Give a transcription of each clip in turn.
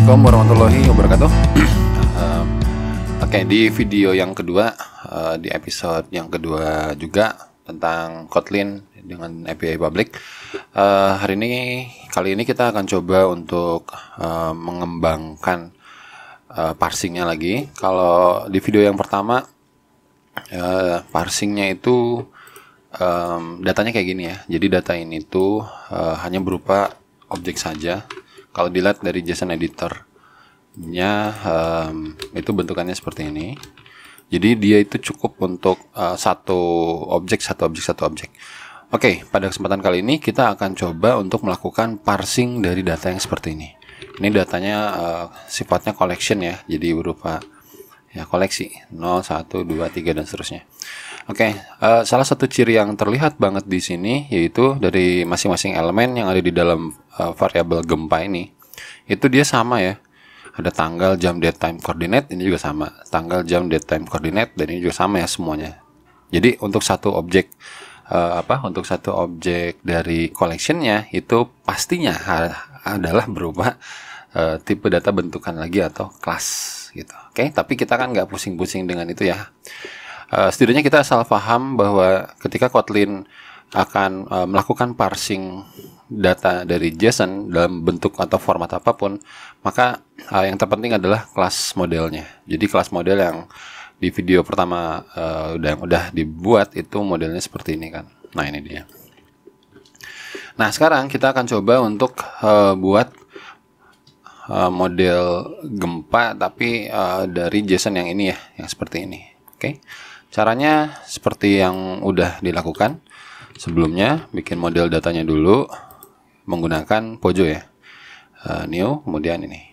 Assalamualaikum warahmatullahi wabarakatuh. Oke, di video yang kedua, di episode yang kedua juga tentang Kotlin dengan API public. Kali ini kita akan coba untuk mengembangkan parsingnya lagi. Kalau di video yang pertama, parsingnya itu datanya kayak gini ya. Jadi data ini tuh hanya berupa objek saja. Kalau dilihat dari JSON editor-nya, itu bentukannya seperti ini. Jadi dia itu cukup untuk satu objek. Oke, pada kesempatan kali ini kita akan coba untuk melakukan parsing dari data yang seperti ini. Ini datanya sifatnya collection ya, jadi berupa ya koleksi 0, 1, 2, 3 dan seterusnya. Oke, salah satu ciri yang terlihat banget di sini yaitu dari masing-masing elemen yang ada di dalam variabel gempa ini, itu dia sama ya. Ada tanggal, jam, date, time, coordinate, ini juga sama. Tanggal, jam, date, time, coordinate, dan ini juga sama ya semuanya. Jadi untuk satu objek untuk satu objek dari collectionnya itu pastinya adalah berupa tipe data bentukan lagi atau kelas gitu. Oke, tapi kita kan nggak pusing-pusing dengan itu ya. Setidaknya kita asal paham bahwa ketika Kotlin akan melakukan parsing data dari JSON dalam bentuk atau format apapun, maka yang terpenting adalah kelas modelnya. Jadi kelas model yang di video pertama udah dibuat itu modelnya seperti ini kan. Nah, ini dia. Nah, sekarang kita akan coba untuk buat model gempa tapi dari JSON yang ini ya, yang seperti ini. Oke. Caranya seperti yang udah dilakukan sebelumnya, bikin model datanya dulu menggunakan Pojo ya. New, kemudian ini.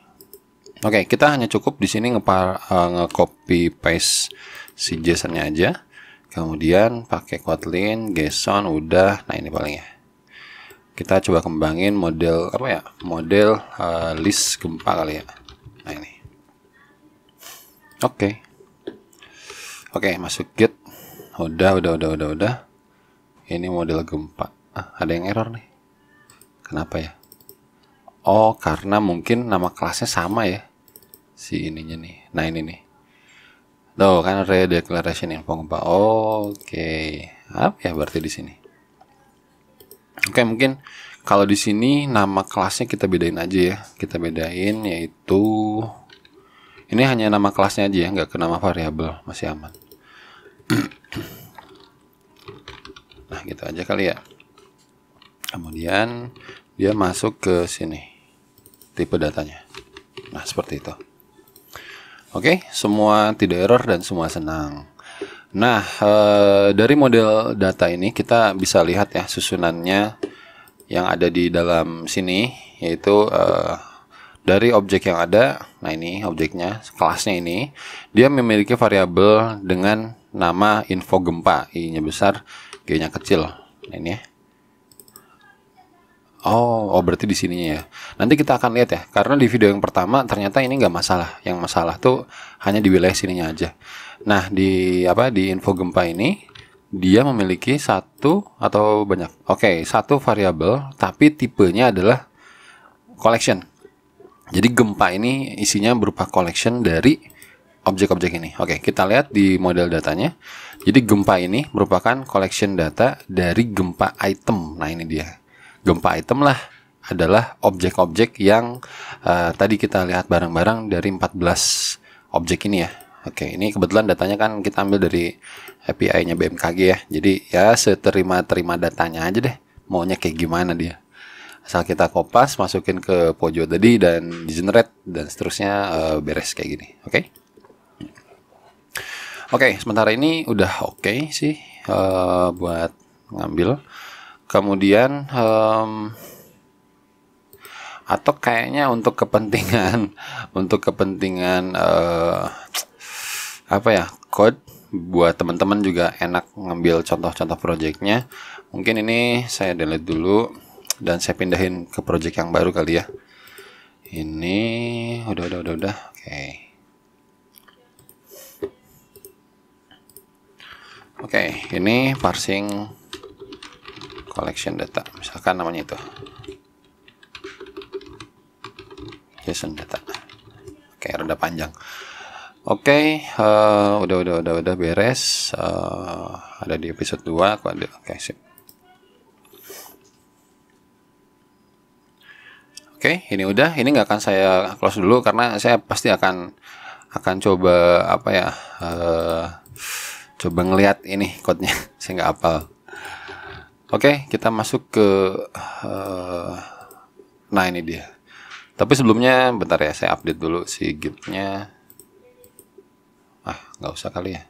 Oke, kita hanya cukup di sini nge-copy paste si JSON-nya aja. Kemudian pakai Kotlin, JSON udah. Nah, ini paling ya. Kita coba kembangin model apa ya? Model list gempa kali ya. Nah, ini. Oke, masuk Git. Udah. Ini model gempa. Ada yang error nih. Kenapa ya? Oh, karena mungkin nama kelasnya sama ya. Si ininya nih. Nah, ini nih. Tuh, kan redeclaration info gempa. Oke. Apa ya berarti di sini? Oke, mungkin kalau di sini nama kelasnya kita bedain aja ya. Kita bedain yaitu ini hanya nama kelasnya aja ya, nggak ke nama variabel, masih aman. Nah, gitu aja kali ya. Kemudian dia masuk ke sini tipe datanya. Nah, seperti itu. Oke, semua tidak error dan semua senang. Nah, dari model data ini kita bisa lihat ya susunannya yang ada di dalam sini, yaitu dari objek yang ada. Nah, ini objeknya, kelasnya ini dia memiliki variabel dengan nama info gempa, I-nya besar, G-nya kecil. Nah, ini ya. Oh, berarti di sininya ya. Nanti kita akan lihat ya, karena di video yang pertama ternyata ini nggak masalah. Yang masalah tuh hanya di wilayah sininya aja. Nah, di info gempa ini dia memiliki satu atau banyak. Oke, satu variabel, tapi tipenya adalah collection. Jadi gempa ini isinya berupa collection dari objek-objek ini. Oke, kita lihat di model datanya. Jadi gempa ini merupakan collection data dari gempa item. Nah, ini dia. Gempa item lah adalah objek-objek yang tadi kita lihat bareng-bareng dari 14 objek ini ya. Oke, ini kebetulan datanya kan kita ambil dari API-nya BMKG ya. Jadi ya seterima-terima datanya aja deh. Maunya kayak gimana dia. Asal kita kopas, masukin ke Pojo tadi dan di generate dan seterusnya beres kayak gini. Oke, sementara ini udah oke sih buat ngambil. Kemudian atau kayaknya untuk kepentingan code buat teman-teman juga enak ngambil contoh-contoh projectnya. Mungkin ini saya delete dulu dan saya pindahin ke project yang baru kali ya. Ini udah. Oke, ini parsing collection data, misalkan namanya itu JSON data. kayak rada panjang. Oke, udah beres. Ada di episode 2 aku ada. Oke, sip. Oke, ini udah. Ini nggak akan saya close dulu karena saya pasti akan coba apa ya? Coba ngelihat ini code-nya. Saya nggak hafal. Oke, kita masuk ke nah ini dia. Tapi sebelumnya bentar ya, saya update dulu si git-nya. Nggak usah kali ya.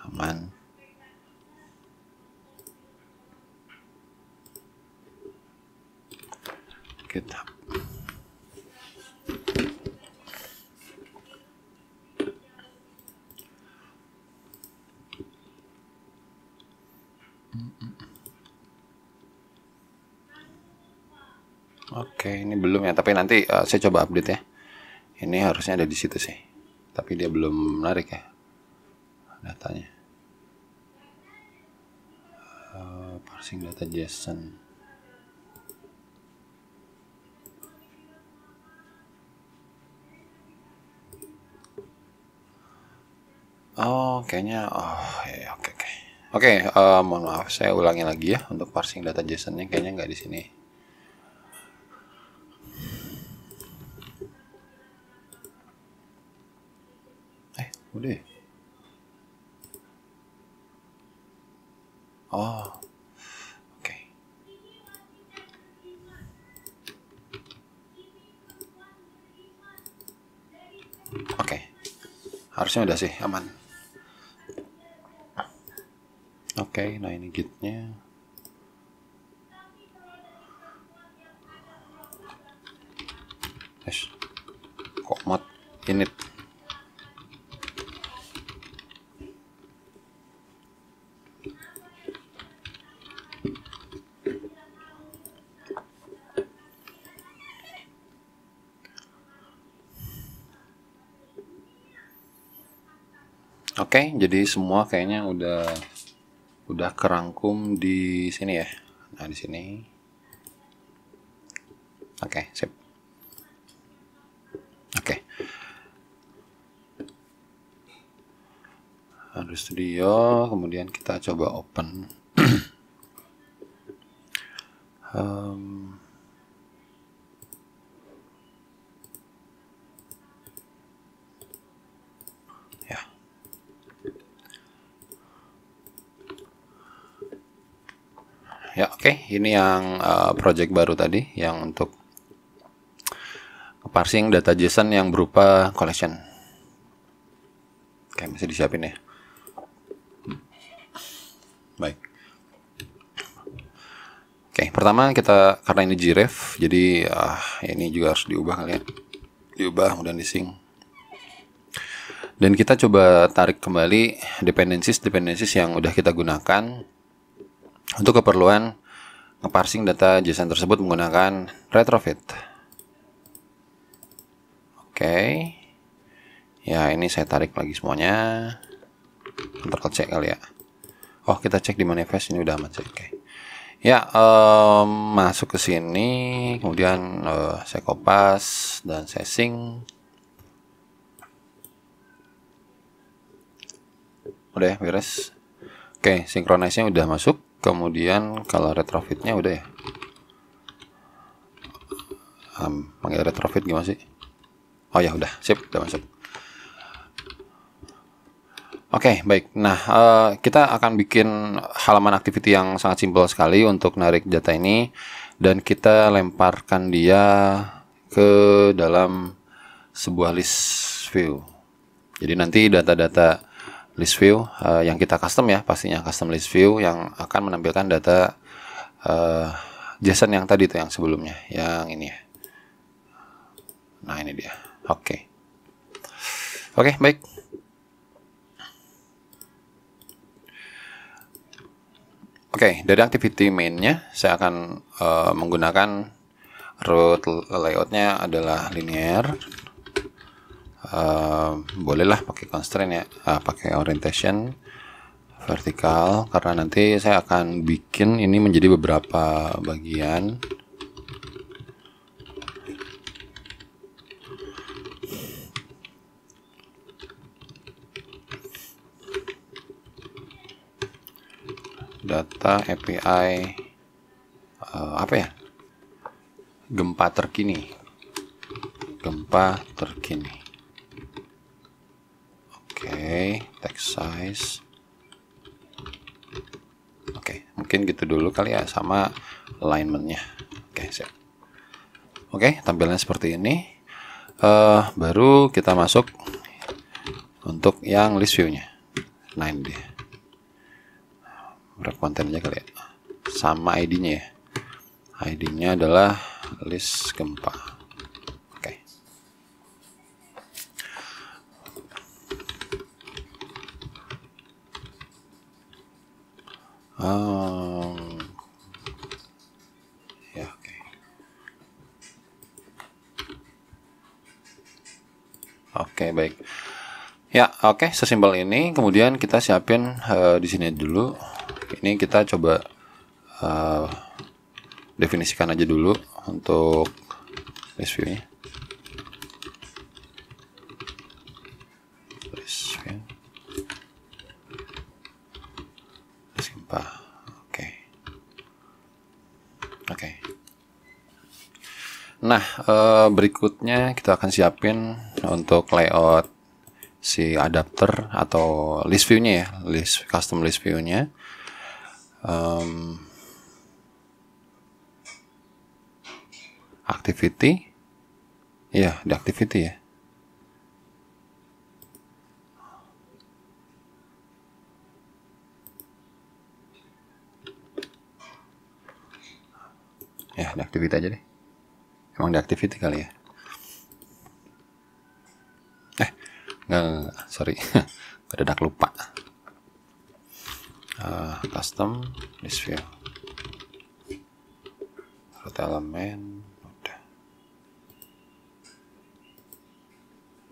Aman. GitHub. Oke, ini belum ya, tapi nanti saya coba update ya. Ini harusnya ada di situ sih, tapi dia belum menarik ya datanya. Parsing data JSON. Kayaknya ya, oke. Mohon maaf, saya ulangi lagi ya untuk parsing data JSON-nya kayaknya nggak di sini. Udah ya? Oke. Oke. Harusnya udah sih, aman. Oke, nah ini git-nya. Kok mod init. Oke, jadi semua kayaknya udah kerangkum di sini ya. Nah, di sini. Oke, sip. Oke. Android Studio, kemudian kita coba open. Ya, oke. Ini yang project baru tadi, yang untuk parsing data JSON yang berupa collection. Oke, masih disiapin ya. Baik. Oke, pertama kita, karena ini gref, jadi ini juga harus diubah kali ya. Diubah, kemudian di sync. Dan kita coba tarik kembali dependencies yang udah kita gunakan untuk keperluan ngeparsing data JSON tersebut menggunakan retrofit. Oke. Ya, ini saya tarik lagi semuanya. Ntar cek kali ya. Kita cek di manifest, ini udah aman sih. Oke. Ya, masuk ke sini, kemudian saya kopas dan saya sync. Udah ya, beres. Oke, synchronize-nya udah masuk. Kemudian kalau retrofitnya udah ya. Panggil retrofit gimana sih? Oh ya, udah, sip, udah masuk. Oke, baik. Nah, kita akan bikin halaman activity yang sangat simpel sekali untuk narik data ini, dan kita lemparkan dia ke dalam sebuah list view. Jadi nanti data-data list view yang kita custom ya, pastinya custom list view yang akan menampilkan data JSON yang tadi tuh, yang sebelumnya, yang ini ya. Nah, ini dia. Oke, baik. Oke, dari activity mainnya saya akan menggunakan root layoutnya adalah linear. Bolehlah pakai constraint ya, pakai orientation vertikal, karena nanti saya akan bikin ini menjadi beberapa bagian. data API apa ya, gempa terkini. Oke, text size. Oke, mungkin gitu dulu kali ya, sama alignmentnya. Oke, siap. Oke, tampilannya seperti ini. Baru kita masuk untuk yang list view-nya. Nah, ini dia. Wrap kontennya kali ya. Sama ID-nya ya. ID-nya adalah list gempa. Oke. Ya, oke. Oke, baik. Ya, oke, sesimpel ini. Kemudian kita siapin di sini dulu. Ini kita coba definisikan aja dulu untuk list view-nya. List view. Simpel. Oke. Oke. Nah, berikutnya kita akan siapin untuk layout si adapter atau list view-nya ya, custom list view-nya. Activity, ya, di activity ya. Ya, di activity aja deh. Emang di activity kali ya. Enggak, sorry. Kedadak lupa. Custom list view. Root elemen. Udah.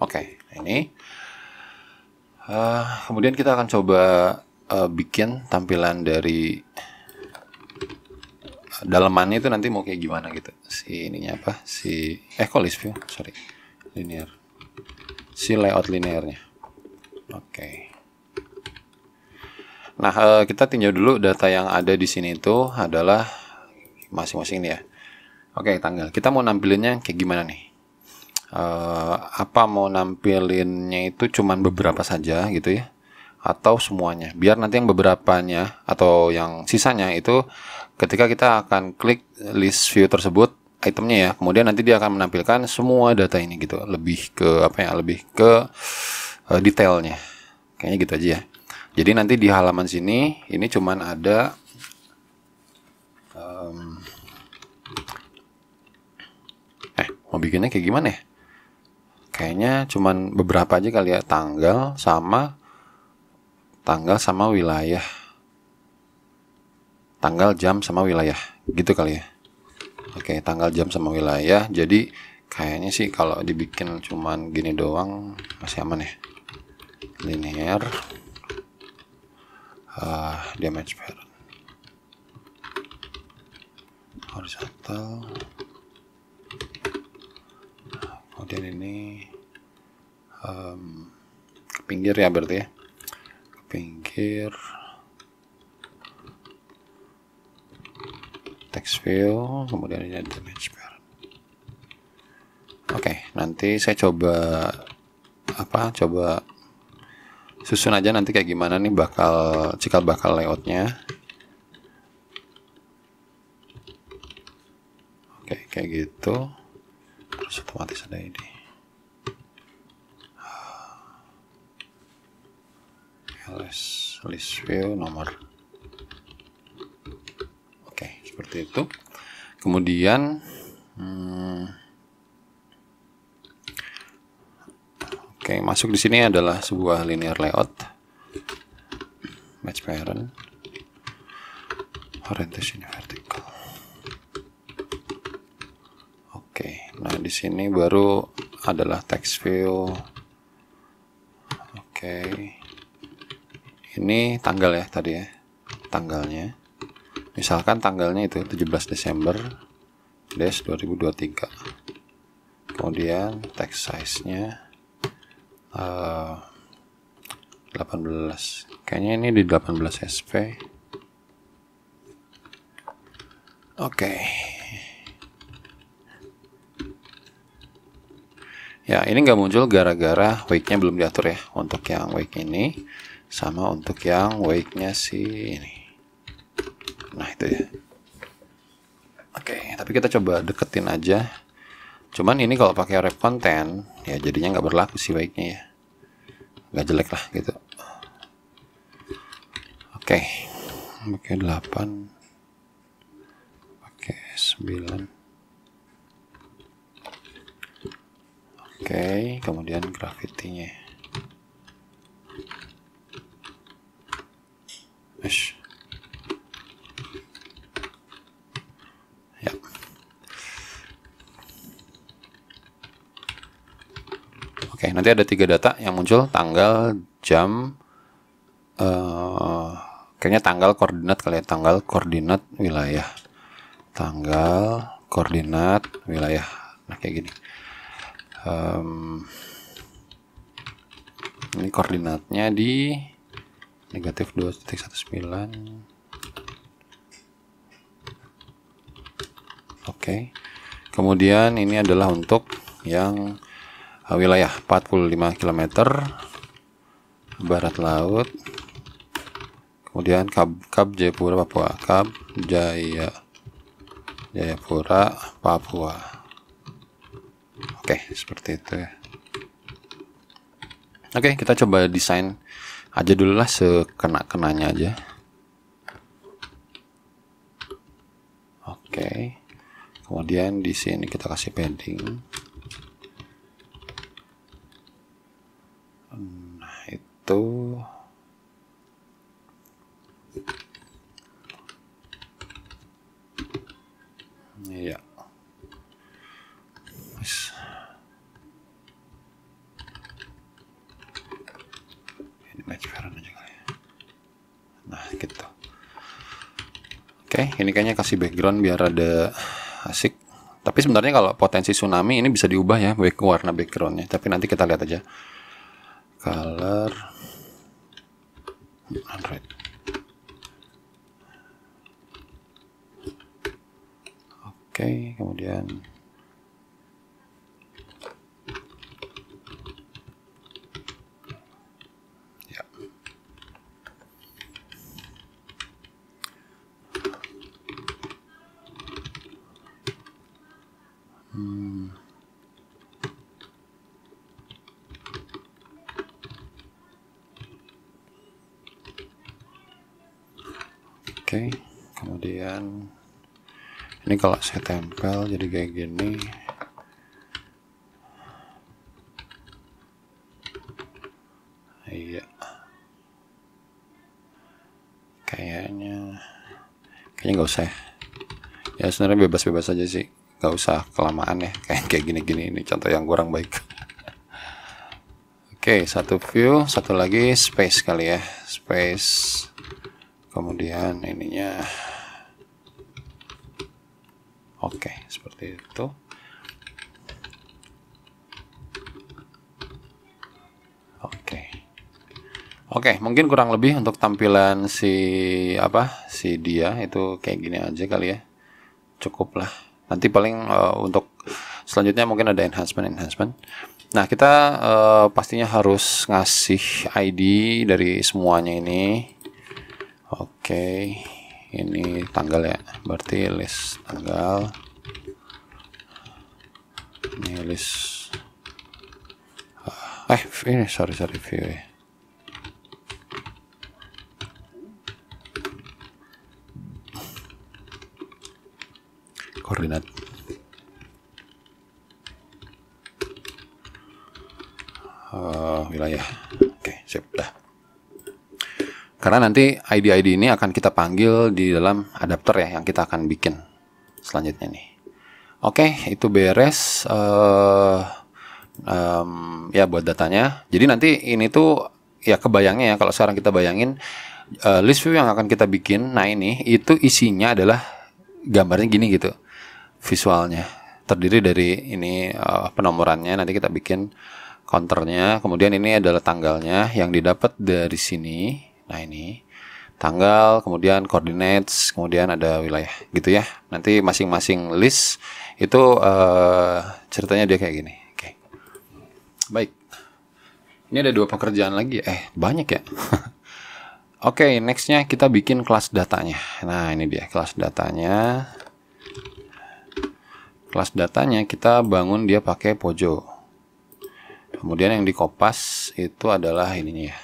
Oke, ini. Kemudian kita akan coba bikin tampilan dari dalamannya itu nanti mau kayak gimana gitu. Si ininya apa? Kok list view? Sorry. Linear. Si layout linearnya. Oke. Nah, kita tinjau dulu data yang ada di sini itu adalah masing-masing nih ya. Oke, tanggal. Kita mau nampilinnya kayak gimana nih? Apa mau nampilinnya itu cuman beberapa saja gitu ya? Atau semuanya? Biar nanti yang beberapanya atau yang sisanya itu ketika kita akan klik list view tersebut, itemnya ya, kemudian nanti dia akan menampilkan semua data ini gitu, lebih ke apa ya, lebih ke detailnya, kayaknya gitu aja ya. Jadi nanti di halaman sini ini cuman ada mau bikinnya kayak gimana ya, kayaknya cuman beberapa aja kali ya, tanggal sama wilayah, tanggal, jam sama wilayah gitu kali ya. Oke, tanggal, jam sama wilayah. Jadi kayaknya sih kalau dibikin cuman gini doang masih aman ya. Linear, damage pattern, horizontal. Kemudian ini ke pinggir ya berarti ya. Ke pinggir. Text view, kemudian ini ada damage pattern. Oke, nanti saya coba susun aja nanti kayak gimana nih cikal bakal layoutnya. Oke, kayak gitu. Terus otomatis ada ini. List view nomor. Seperti itu. Kemudian masuk di sini adalah sebuah linear layout, match parent, orientation vertical. Nah di sini baru adalah text view. Ini tanggal ya tadi ya, tanggalnya. Misalkan tanggalnya itu 17 Desember 2023. Kemudian text size-nya 18. Kayaknya ini di 18 SP. Oke. Ya, ini nggak muncul gara-gara wake-nya belum diatur ya. Untuk yang wake ini sama untuk yang wake-nya si ini. Nah, itu ya. Oke, tapi kita coba deketin aja. Cuman ini kalau pakai wrap content ya jadinya nggak berlaku si wake-nya ya. Nggak jelek lah gitu. Oke. Pakai 8. Pakai 9. Oke, kemudian graffiti-nya. Ya. Oke, nanti ada 3 data yang muncul, tanggal, jam, kayaknya tanggal, koordinat kali ya, tanggal, koordinat, wilayah. Tanggal, koordinat, wilayah. Nah, kayak gini. Ini koordinatnya di negatif 2.19. Oke. Kemudian ini adalah untuk yang wilayah 45 km barat laut. Kemudian Kab Jayapura Papua, Kab Jayapura Papua. Oke, seperti itu ya. Oke, kita coba desain aja dulu lah sekena-kenanya aja. Oke. Kemudian di sini kita kasih padding. Nah, itu iya. Ini match parent aja kali ya. Nah, gitu. Oke, ini kayaknya kasih background biar ada asik. Tapi sebenarnya kalau potensi tsunami ini bisa diubah ya warna backgroundnya. Tapi nanti kita lihat aja. Color Android. Oke, kemudian ya. Oke, kemudian ini kalau saya tempel jadi kayak gini. Iya. Kayaknya nggak usah ya. Sebenarnya bebas-bebas aja sih, nggak usah kelamaan ya. Kayak gini-gini, ini contoh yang kurang baik. Oke, satu view, satu lagi space kali ya, space. Kemudian ininya oke, seperti itu. Oke, mungkin kurang lebih untuk tampilan si dia itu kayak gini aja kali ya. Cukup lah. Nanti paling untuk selanjutnya mungkin ada enhancement. Nah, kita pastinya harus ngasih ID dari semuanya ini. Oke, ini tanggal ya, berarti list tanggal. Ini list. Ini sorry view ya. Koordinat. Wilayah. Oke, sip dah. Karena nanti ID-ID ini akan kita panggil di dalam adapter ya, yang kita akan bikin selanjutnya nih. Oke, itu beres. Ya buat datanya. Jadi nanti ini tuh ya kebayangnya ya, kalau sekarang kita bayangin list view yang akan kita bikin. Nah, ini itu isinya adalah gambarnya gini gitu, visualnya terdiri dari ini penomorannya. Nanti kita bikin counternya. Kemudian ini adalah tanggalnya yang didapat dari sini. Nah, ini tanggal, kemudian coordinates, kemudian ada wilayah gitu ya. Nanti masing-masing list itu ceritanya dia kayak gini. Oke. Baik. Ini ada 2 pekerjaan lagi. Banyak ya. Oke, nextnya kita bikin kelas datanya. Nah, ini dia kelas datanya. Kelas datanya kita bangun dia pakai Pojo. Kemudian yang di Kopas itu adalah ininya ya.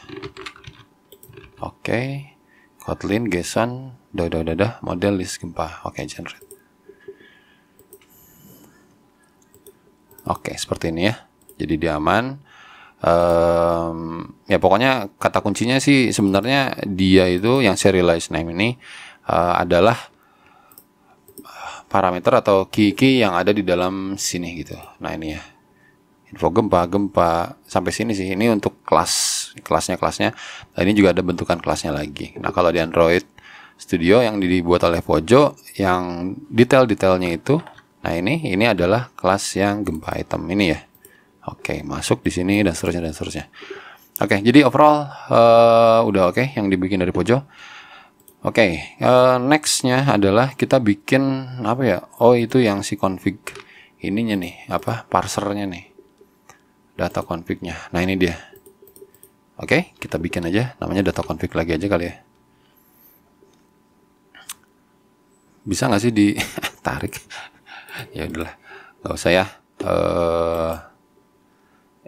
Oke. Kotlin, JSON, model list gempa. Oke, generate. Oke, seperti ini ya. Jadi dia aman. Ya pokoknya kata kuncinya sih sebenarnya dia itu yang serialized name ini adalah parameter atau key yang ada di dalam sini gitu. Nah ini ya. Info gempa sampai sini sih. Ini untuk kelasnya. Nah, ini juga ada bentukan kelasnya lagi. Nah, kalau di Android Studio yang dibuat oleh Pojo yang detailnya itu, nah ini adalah kelas yang gempa item ini ya. Oke, masuk di sini dan seterusnya. Oke, jadi overall udah oke yang dibikin dari Pojo. Oke, nextnya adalah kita bikin apa ya? Oh, itu yang si config ininya nih, parsernya nih. Data config-nya. Nah, ini dia. Oke, kita bikin aja namanya data config lagi aja kali ya. Bisa nggak sih ditarik? Ya udahlah, nggak usah ya.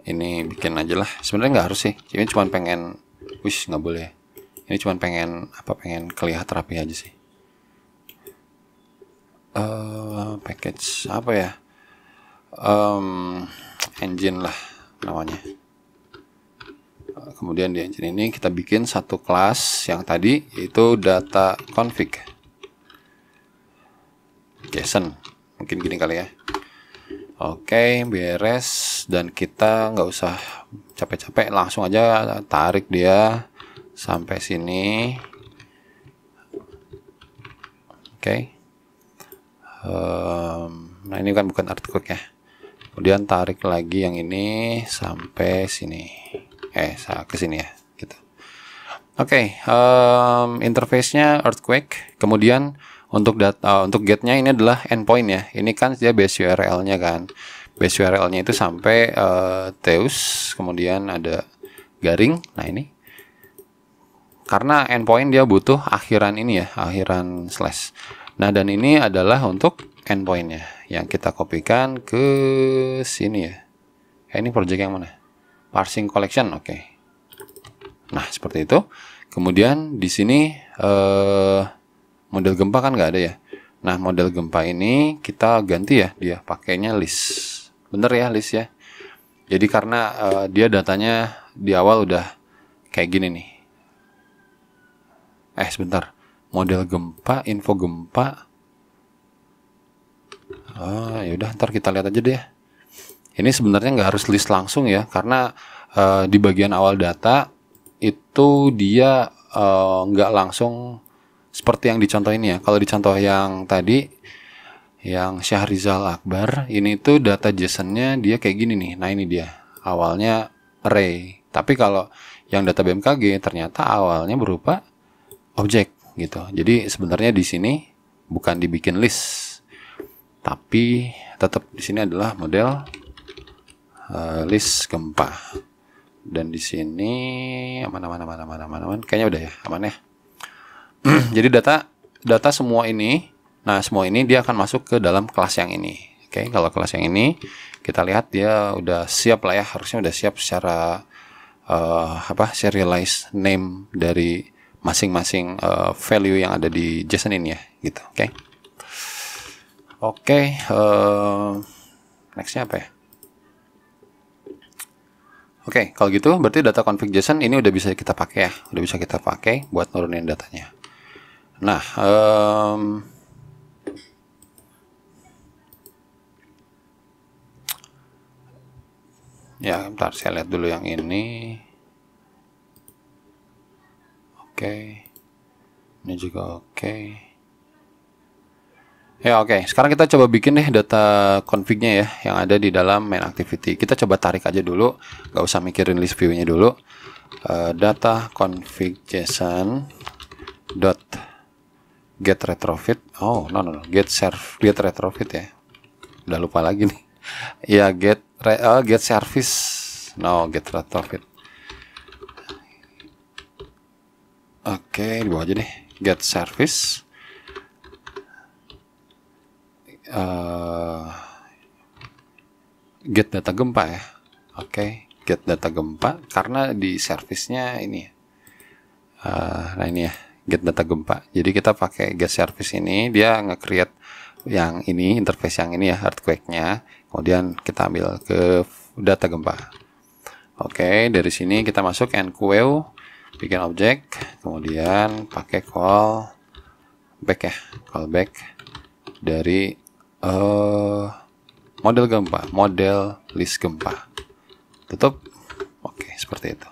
Ini bikin aja lah. Sebenarnya nggak harus sih. Ini cuma pengen, nggak boleh. Ini cuma pengen kelihatan rapi aja sih. Package apa ya? Engine lah namanya. Kemudian di engine ini kita bikin satu kelas yang tadi yaitu data config JSON, mungkin gini kali ya. Oke, beres, dan kita nggak usah capek-capek, langsung aja tarik dia sampai sini. Oke. Nah ini kan bukan earthquake ya. Kemudian tarik lagi yang ini sampai sini. Ke sini ya, gitu. Oke, interface-nya earthquake. Kemudian untuk get-nya ini adalah endpoint ya. Ini kan dia base URL-nya kan. Base URL-nya itu sampai Theus, kemudian ada garing. Nah, ini karena endpoint dia butuh akhiran ini ya, akhiran slash. Nah, dan ini adalah untuk endpoint-nya yang kita kopikan ke sini ya. Ini project yang mana? Parsing collection, oke. Nah, seperti itu. Kemudian di sini model gempa kan nggak ada ya. Nah, model gempa ini kita ganti ya, dia pakainya list. Bener ya, list ya. Jadi karena dia datanya di awal udah kayak gini nih. Sebentar. Model gempa, info gempa. Ya udah, ntar kita lihat aja deh. Ini sebenarnya nggak harus list langsung ya, karena di bagian awal data itu dia nggak langsung seperti yang dicontoh ini ya. Kalau dicontoh yang tadi, yang Syahrizal Akbar, ini tuh data JSON-nya dia kayak gini nih. Nah ini dia, awalnya array. Tapi kalau yang data BMKG ternyata awalnya berupa objek gitu. Jadi sebenarnya di sini bukan dibikin list, tapi tetap di sini adalah model list gempa. Dan di sini aman. Kayaknya udah ya, aman ya. Jadi data semua ini, nah semua ini dia akan masuk ke dalam kelas yang ini. Oke, kalau kelas yang ini kita lihat dia udah siap lah ya, harusnya udah siap secara serialized name dari masing-masing value yang ada di JSON ini ya, gitu. Oke, nextnya apa ya? Oke, kalau gitu berarti data config JSON ini udah bisa kita pakai ya, udah bisa kita pakai buat nurunin datanya. Nah, ya bentar saya lihat dulu yang ini. Oke, ini juga oke. Ya oke, sekarang kita coba bikin deh data config-nya ya, yang ada di dalam main activity. Kita coba tarik aja dulu, nggak usah mikirin list view-nya dulu. Data config JSON, dot get retrofit. Oh, no, get retrofit ya. Udah lupa lagi nih. Ya, get service. No, get retrofit. Oke, di bawah aja deh. Get service. Get data gempa ya. Oke, get data gempa karena di service-nya ini. Nah ini ya, get data gempa. Jadi kita pakai get service ini, dia nge-create yang ini, interface yang ini ya, earthquake-nya. Kemudian kita ambil ke data gempa. Oke, dari sini kita masuk enqueue, bikin objek, kemudian pakai call back ya, call back dari model gempa, model list gempa. Tutup. Oke, seperti itu.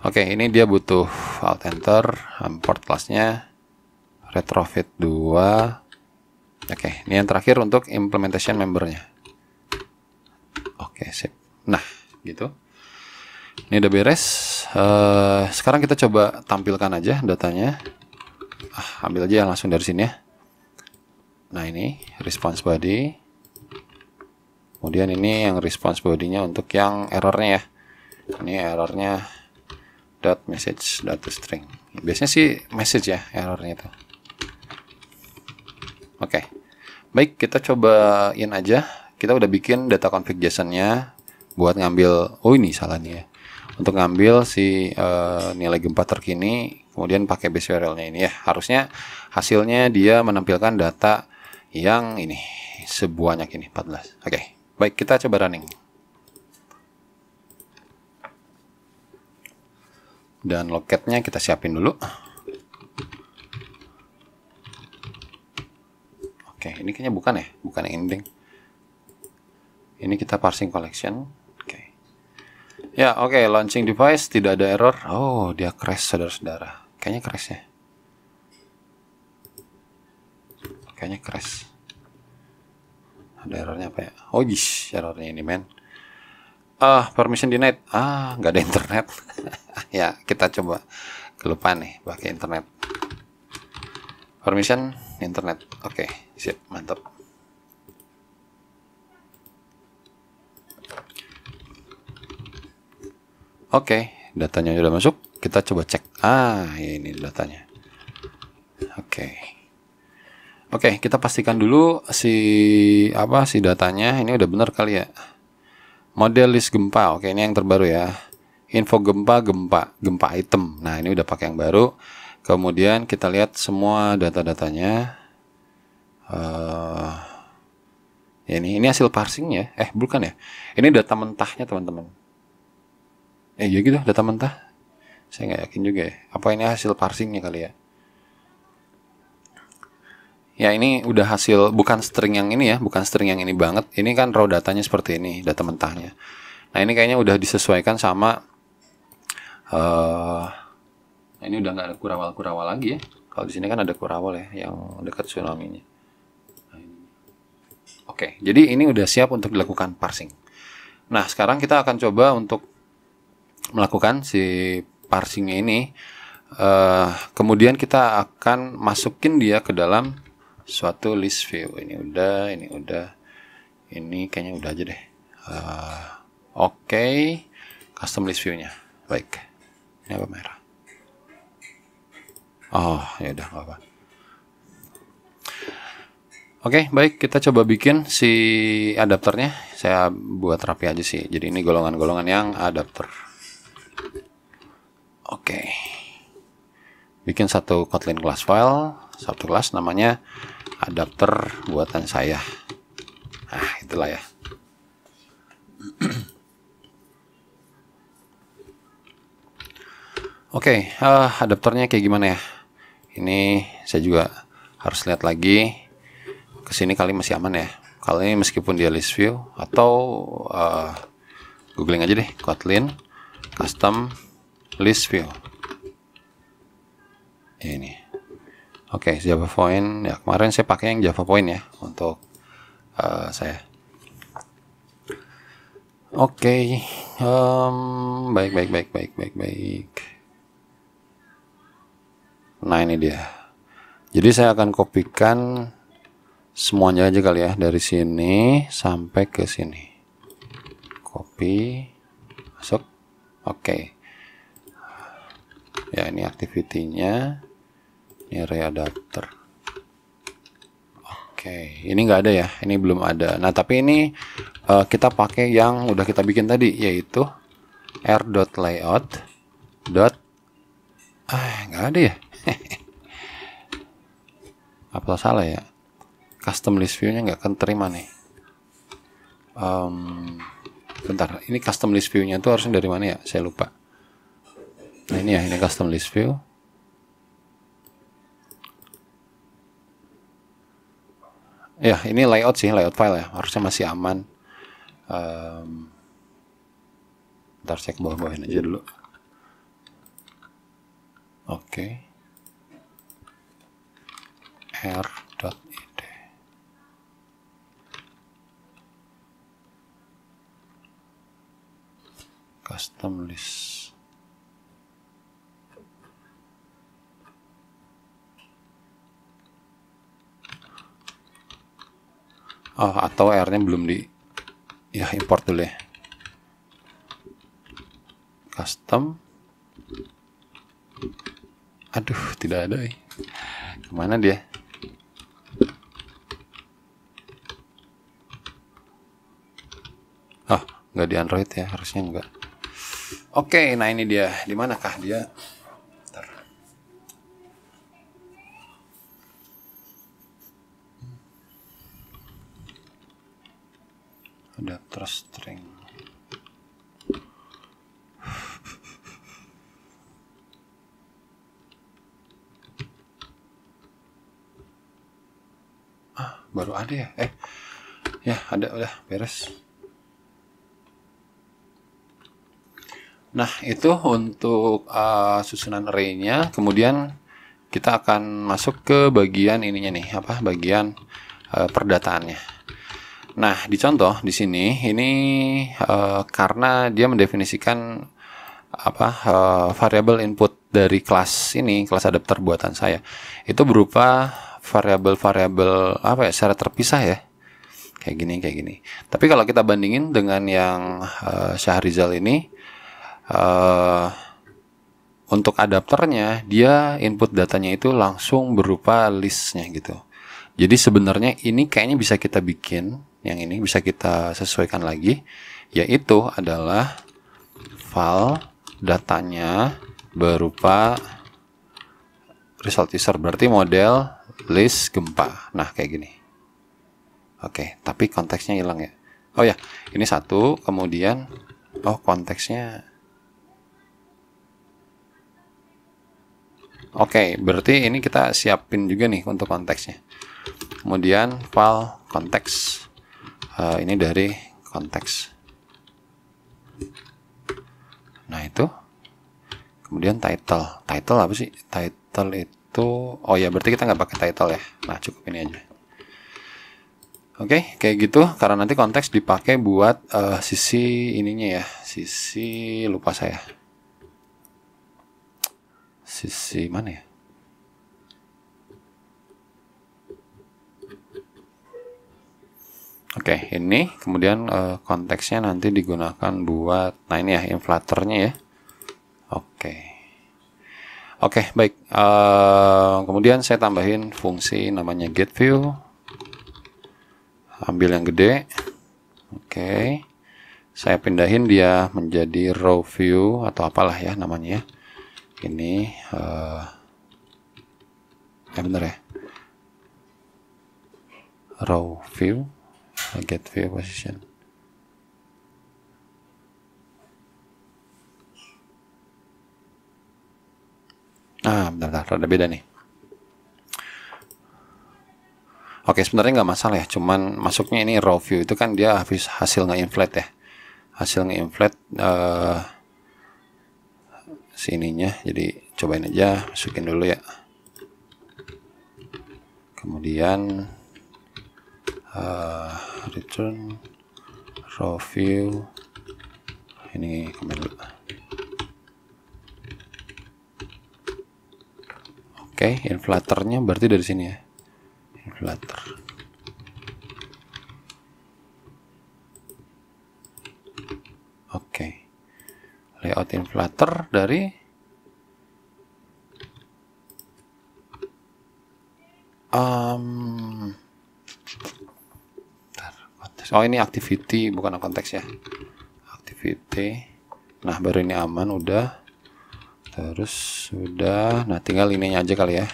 Oke, ini dia butuh alt enter, import class-nya retrofit 2. Oke, ini yang terakhir untuk implementation membernya. Oke, sip. Nah, gitu. Ini udah beres. Sekarang kita coba tampilkan aja datanya. Ambil aja langsung dari sini ya. Nah, ini response body. Kemudian ini yang response body-nya untuk yang errornya ya. Ini errornya dot message data string. Biasanya sih message ya errornya itu. Oke. Baik, kita cobain aja. Kita udah bikin data config JSON-nya buat ngambil, oh ini salah nih ya. Untuk ngambil si nilai gempa terkini, kemudian pakai base variable-nya ini ya. Harusnya hasilnya dia menampilkan data yang ini sebanyak ini 14. Oke. Baik, kita coba running. Dan loketnya kita siapin dulu. Oke, ini kayaknya bukan ya, bukan yang ending. Ini kita parsing collection. Oke. Ya, oke, launching device tidak ada error. Oh, dia crash saudara-saudara. Kayaknya crash ya. Kayaknya crash. Ada errornya apa ya? Oh, errornya ini men. Permission denied. Nggak ada internet. Ya, kita coba kelupaan nih pakai internet. Permission internet. Oke, sip, mantap. Oke, datanya sudah masuk. Kita coba cek. Ini datanya. Oke, kita pastikan dulu si datanya ini udah benar kali ya. Model list gempa. Oke, ini yang terbaru ya. Info gempa item. Nah, ini udah pakai yang baru. Kemudian kita lihat semua data-datanya. Ini hasil parsing ya. Bukan ya. Ini data mentahnya, teman-teman. Ya gitu, data mentah. Saya nggak yakin juga ya. Apa ini hasil parsingnya kali ya? Ya, ini udah hasil, bukan string yang ini ya, bukan string yang ini banget. Ini kan raw datanya seperti ini, data mentahnya. Nah, ini kayaknya udah disesuaikan sama ini udah nggak ada kurawal lagi ya. Kalau di sini kan ada kurawal ya, yang dekat tsunami-nya. Oke, jadi ini udah siap untuk dilakukan parsing. Nah, sekarang kita akan coba untuk melakukan si parsingnya ini. Kemudian kita akan masukin dia ke dalam suatu list view. Ini kayaknya udah aja deh. Oke. Custom list view-nya. Baik. Ini apa merah? Oh, ya udah nggak apa. Oke, baik, kita coba bikin si adapternya. Saya buat rapi aja sih. Jadi ini golongan-golongan yang adapter. Oke. Bikin satu Kotlin class file, satu kelas namanya adapter buatan saya. Itulah ya. Oke, adapternya kayak gimana ya? Ini saya juga harus lihat lagi. Kesini kali masih aman ya. Kali ini meskipun dia list view atau googling aja deh, Kotlin custom list view. Ini. Oke, Java Point ya, kemarin saya pakai yang Java Point ya untuk saya. Oke, baik. Nah ini dia. Jadi saya akan kopikan semuanya aja kali ya, dari sini sampai ke sini. Copy, masuk. Oke. Ya ini activity-nya, ini array adapter. Oke, ini nggak ada ya, ini belum ada. Nah tapi ini kita pakai yang udah kita bikin tadi, yaitu r.layout. Nggak ada ya. Apa salah ya? Custom list view-nya nggak akan terima nih. Bentar, ini custom list view-nya itu harusnya dari mana ya? Saya lupa. Nah ini ya, ini custom list view. Ya ini layout sih, layout file ya, harusnya masih aman. Ntar cek bawah-bawahin aja dulu. Oke. r.id. Custom list. Oh, atau R-nya belum di import dulu ya. Custom. Aduh, tidak ada. Kemana dia? Oh, nggak di Android ya, harusnya enggak. Oke, nah ini dia. Di manakah dia? Bentar. Adapter string. Baru ada ya? Ya ada, udah beres. Nah itu untuk susunan array-nya. Kemudian kita akan masuk ke bagian ininya nih, bagian perdataannya. Nah di contoh di sini ini karena dia mendefinisikan variabel input dari kelas ini, kelas adapter buatan saya, itu berupa variabel-variabel secara terpisah ya, kayak gini. Tapi kalau kita bandingin dengan yang Syahrizal ini, untuk adapternya dia input datanya itu langsung berupa listnya gitu. Jadi sebenarnya ini kayaknya bisa kita bikin, yang ini bisa kita sesuaikan lagi, yaitu adalah file datanya berupa result user, berarti model list gempa. Nah kayak gini. Oke, tapi konteksnya hilang ya. Oh ya, ini satu, kemudian konteksnya. Oke, berarti ini kita siapin juga nih untuk konteksnya. Kemudian file konteks, ini dari konteks. Nah itu. Kemudian title apa sih? Title itu, oh ya berarti kita nggak pakai title ya. Nah cukup ini aja. Oke, kayak gitu. Karena nanti konteks dipakai buat sisi ininya ya. Sisi lupa saya. Sisi mana ya? Oke, ini kemudian konteksnya nanti digunakan buat, nah ini ya inflatornya ya. Oke, baik. Kemudian saya tambahin fungsi namanya getView. Ambil yang gede. Oke. Saya pindahin dia menjadi row view atau apalah ya namanya. Ini bener ya. Row view, getView position. Bentar, ada beda nih. Oke, sebenarnya nggak masalah ya, cuman masuknya ini raw view itu kan dia hasil nge-inflate ya, hasil nge-inflate sininya. Jadi cobain aja, masukin dulu ya. Kemudian return raw view, ini komen dulu. Oke, inflatornya berarti dari sini ya. Inflator. Oke. Layout inflator dari oh ini activity bukan konteks ya. Activity. Nah, baru ini aman udah. Terus sudah. Nah, tinggal ininya aja kali ya.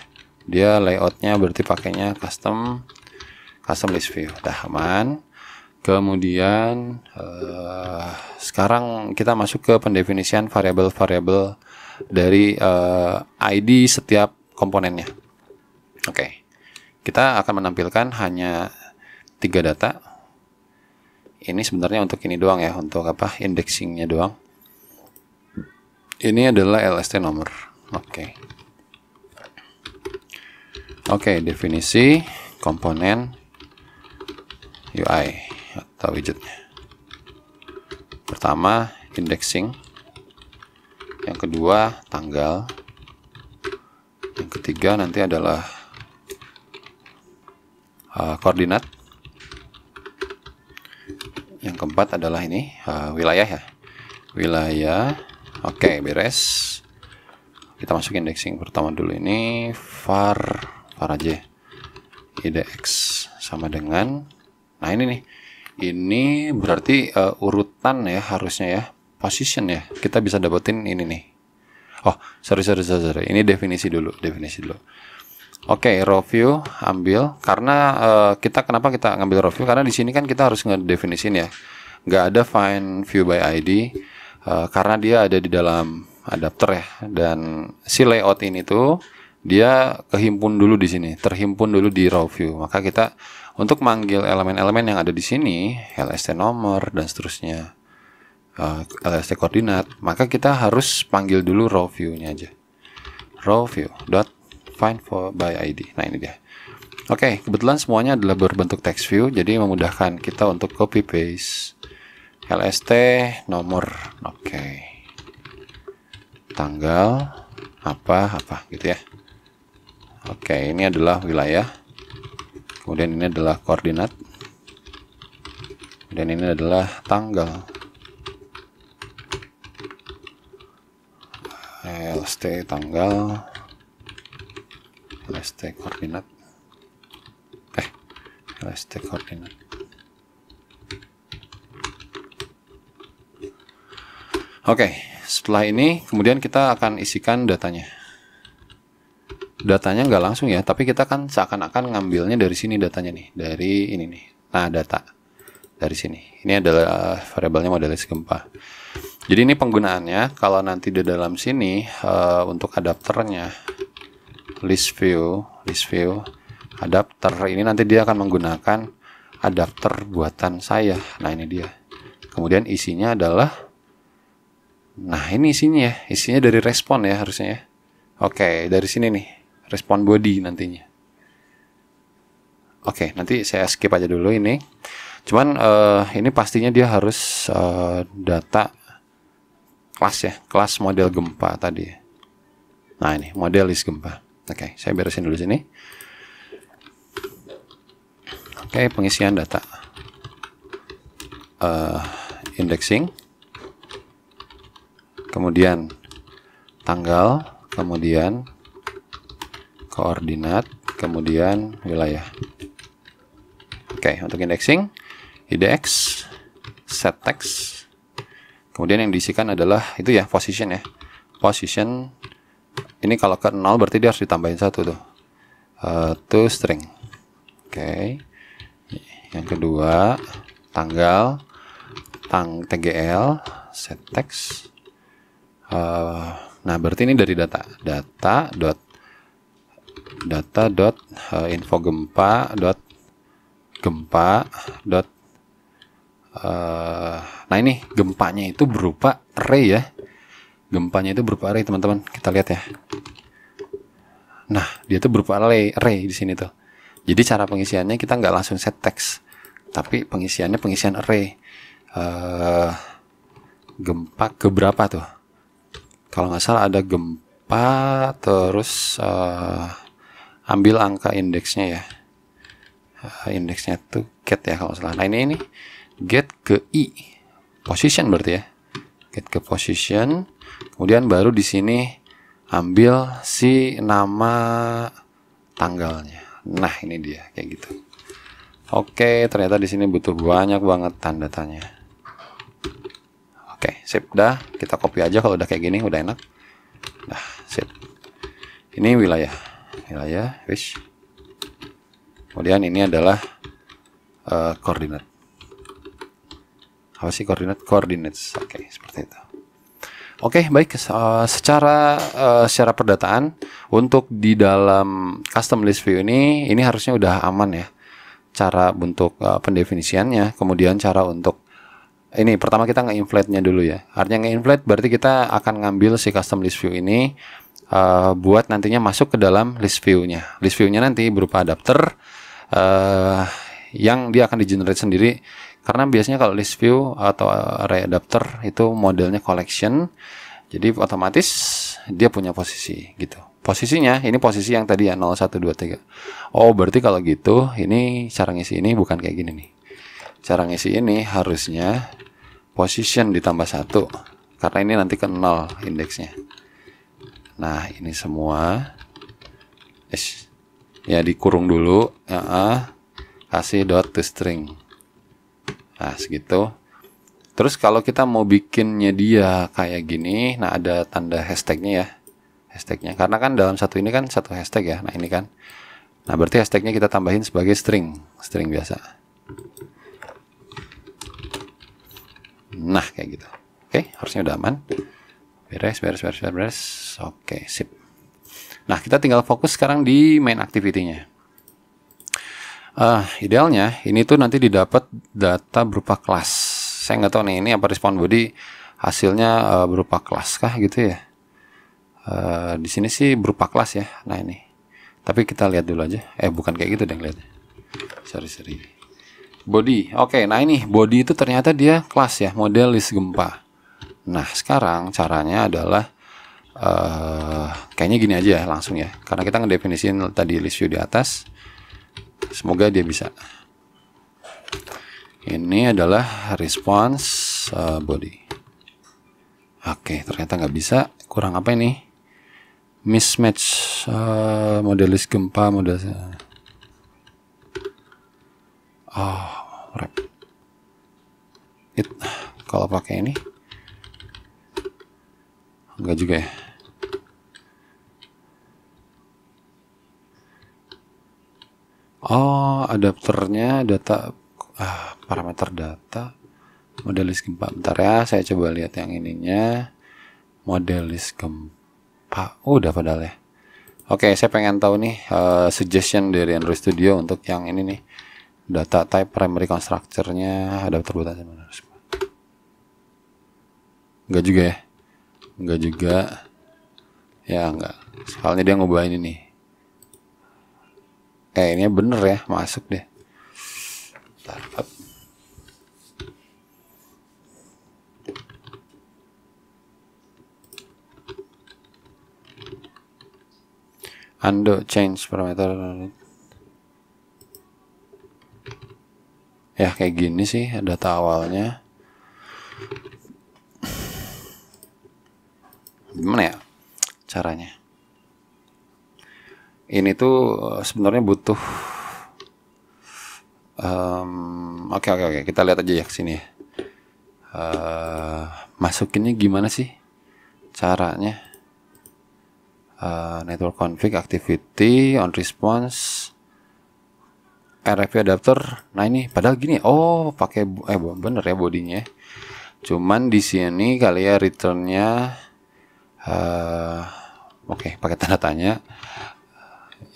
Dia layoutnya berarti pakainya custom list view. Udah aman. Kemudian sekarang kita masuk ke pendefinisian variabel-variabel dari ID setiap komponennya. Oke. Kita akan menampilkan hanya 3 data. Ini sebenarnya untuk ini doang ya, untuk apa? Indexingnya doang. Ini adalah LST nomor. Oke. Oke, definisi komponen UI atau widgetnya. Pertama, indexing. Yang kedua, tanggal. Yang ketiga nanti adalah koordinat. Yang keempat adalah ini wilayah ya. Wilayah. Oke, beres. Kita masuk indexing pertama dulu ini var aja. IDX sama dengan, nah ini nih. Ini berarti urutan ya harusnya ya. Position ya. Kita bisa dapetin ini nih. Oh, sorry. Ini definisi dulu. Oke, raw view ambil karena kenapa kita ngambil raw view, karena di sini kan kita harus ngedefinisin ya. Nggak ada find view by ID karena dia ada di dalam adapter ya, dan si layout ini tuh dia kehimpun dulu di sini, terhimpun dulu di raw view. Maka kita untuk manggil elemen-elemen yang ada di sini, LST nomor dan seterusnya, LST koordinat, maka kita harus panggil dulu raw view-nya aja. Raw view dot find for by ID. Nah, ini dia. Oke, kebetulan semuanya adalah berbentuk text view, jadi memudahkan kita untuk copy paste. LST nomor. Oke. Tanggal apa gitu ya. Oke, ini adalah wilayah. Kemudian ini adalah koordinat. Dan ini adalah tanggal. LST tanggal. LST koordinat. LST koordinat. Oke, setelah ini kemudian kita akan isikan datanya. Datanya nggak langsung ya, tapi kita kan seakan-akan ngambilnya dari sini datanya nih, dari ini nih. Nah, data dari sini. Ini adalah variabelnya modelis gempa. Jadi ini penggunaannya kalau nanti di dalam sini untuk adapternya list view adapter ini nanti dia akan menggunakan adapter buatan saya. Nah, ini dia. Kemudian isinya adalah, nah ini isinya dari respon ya harusnya ya. Oke, dari sini nih respon body nantinya. Oke, nanti saya skip aja dulu ini. Cuman ini pastinya dia harus data kelas ya, kelas model gempa tadi. Nah, ini model list gempa. Oke, saya beresin dulu sini. Oke, pengisian data. Indexing. Kemudian tanggal, kemudian koordinat, kemudian wilayah. Oke, untuk indexing, IDX, set text. Kemudian yang diisikan adalah itu ya, position ya. Position. Ini kalau ke 0 berarti dia harus ditambahin 1 tuh. To string. Oke. Yang kedua, tanggal, TGL, set text. Nah, berarti ini dari data info gempa nah ini gempanya itu berupa array ya. Gempanya itu berupa array, teman-teman. Kita lihat ya. Nah, dia tuh berupa array di sini tuh. Jadi cara pengisiannya kita nggak langsung set text, tapi pengisian array. Gempa keberapa tuh? Kalau nggak salah ada gempa terus ambil angka indeksnya ya. Indeksnya tuh get ya kalau salah. Nah ini get ke i position berarti ya. Get ke position, kemudian baru di sini ambil si nama tanggalnya. Nah ini dia kayak gitu. Oke, ternyata di sini butuh banyak banget tanda tanya. Oke, sip dah. Kita copy aja kalau udah kayak gini, udah enak. Nah, sip. Ini wilayah, wish. Kemudian ini adalah koordinat. Apa sih koordinat? Coordinates. Oke, seperti itu. Oke, baik. Secara perdataan untuk di dalam custom list view ini harusnya udah aman ya. Cara untuk pendefinisiannya, kemudian cara untuk ini pertama kita nge-inflate-nya dulu ya. Artinya nge-inflate berarti kita akan ngambil si custom list view ini buat nantinya masuk ke dalam list view-nya. List view-nya nanti berupa adapter yang dia akan di-generate sendiri. Karena biasanya kalau list view atau array adapter itu modelnya collection, jadi otomatis dia punya posisi gitu. Posisinya ini posisi yang tadi ya 0, 1, 2, 3. Oh berarti kalau gitu ini cara ngisi ini bukan kayak gini nih. Cara ngisi ini harusnya position ditambah 1, karena ini nanti ke 0 indeksnya. Nah ini semua ya dikurung dulu, kasih dot to string. Nah segitu. Terus kalau kita mau bikinnya dia kayak gini, nah ada tanda hashtagnya ya. Hashtagnya, karena kan dalam satu ini kan satu hashtag ya. Nah ini kan, nah berarti hashtagnya kita tambahin sebagai string biasa. Nah kayak gitu. Oke, harusnya udah aman. Beres. Oke, sip. Nah kita tinggal fokus sekarang di main activity-nya. Idealnya ini tuh nanti didapat data berupa kelas. Saya nggak tahu nih ini apa respon body hasilnya berupa kelas kah gitu ya. Di sini sih berupa kelas ya. Nah ini, tapi kita lihat dulu aja. Bukan kayak gitu deh lihatnya. Sorry. Body. Oke, nah ini body itu ternyata dia kelas ya, model list gempa. Nah sekarang caranya adalah kayaknya gini aja langsung ya. Karena kita ngedefinisin tadi list view di atas. Semoga dia bisa. Ini adalah response body. Oke, ternyata nggak bisa. Kurang apa ini? Mismatch model list gempa model. Rep. Kalau pakai ini enggak juga ya. Adapternya data parameter data model list gempa. Bentar ya, saya coba lihat yang ininya. Model list gempa. Udah padahal ya. Oke, saya pengen tahu nih suggestion dari Android Studio untuk yang ini nih. Data type primary constructor-nya adapter buat enggak juga ya. Enggak juga. Ya enggak. Soalnya dia ngobain ini. Kayaknya bener ya, masuk deh. Bentar. Undo change parameter. Ya kayak gini sih data awalnya. Gimana ya caranya? Ini tuh sebenarnya butuh oke, kita lihat aja ya ke sini ya. Masukinnya gimana sih caranya? Network config activity on response RFP adapter. Nah ini padahal gini. Pakai bener ya bodinya. Cuman di sini kali ya returnnya oke, pakai tanda tanya.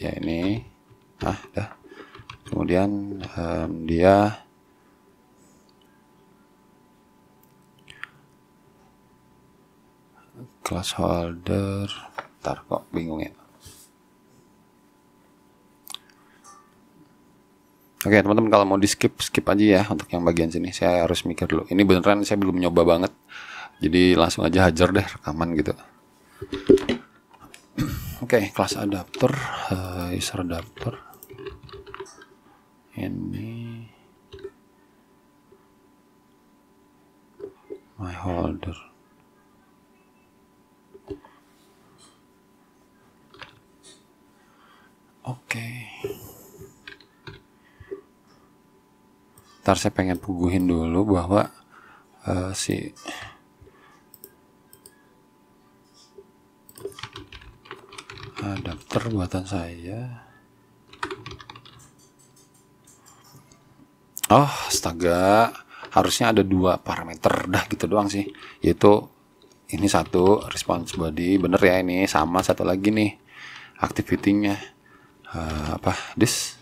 Ya ini dah. Kemudian dia class holder. Ntar kok bingung ya. Oke teman-teman, kalau mau di skip aja ya untuk yang bagian sini. Saya harus mikir dulu. Ini beneran saya belum nyoba banget. Jadi langsung aja hajar deh rekaman gitu. Oke, kelas adapter, user adapter. Ini my holder. Oke. Ntar saya pengen puguhin dulu bahwa si adapter buatan saya. Oh, astaga. Harusnya ada 2 parameter. Dah gitu doang sih. Yaitu ini satu response body, bener ya, ini sama satu lagi nih activity-nya this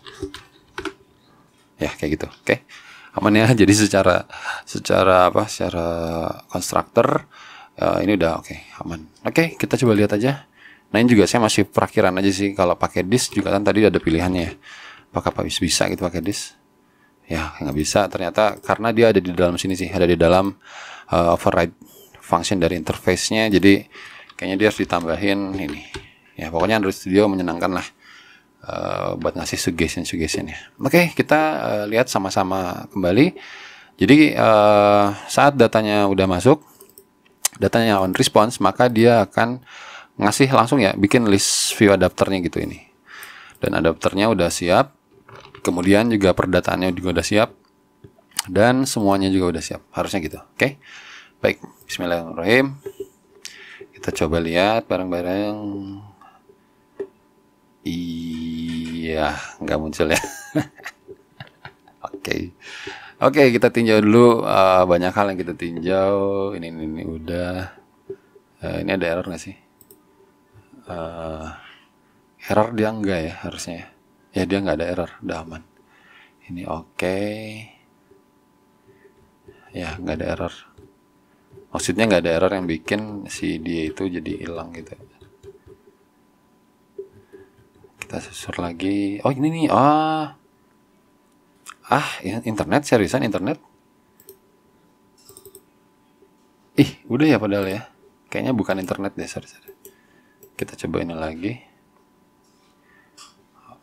ya, kayak gitu. Oke. Aman ya. Jadi secara konstruktor ini udah oke, aman. Oke, kita coba lihat aja. Nah, ini juga saya masih perakiran aja sih. Kalau pakai disk juga kan tadi ada pilihannya, apakah bisa gitu pakai disk. Ya, nggak bisa ternyata, karena dia ada di dalam sini sih, ada di dalam override function dari interface-nya. Jadi kayaknya dia harus ditambahin ini. Ya, pokoknya Android Studio menyenangkan lah buat ngasih suggestion ya. Oke, kita lihat sama-sama kembali. Jadi saat datanya udah masuk, datanya on response, maka dia akan ngasih langsung ya, bikin list view adapternya gitu ini. Dan adapternya udah siap. Kemudian juga perdataannya juga udah siap. Dan semuanya juga udah siap. Harusnya gitu. Oke. Baik, bismillahirrahmanirrahim. Kita coba lihat bareng-bareng. Iya, nggak muncul ya. Oke. Oke, kita tinjau dulu. Banyak hal yang kita tinjau. Ini udah. Ini ada error nggak sih? Error dia enggak ya harusnya ya. Ya, dia nggak ada error, udah aman. Ini oke. Ya, nggak ada error. Maksudnya nggak ada error yang bikin si dia itu jadi hilang gitu. Kita susur lagi. Oh, ini nih. Internet, seriusan internet. Udah ya padahal ya. Kayaknya bukan internet deh, sorry. Kita coba ini lagi.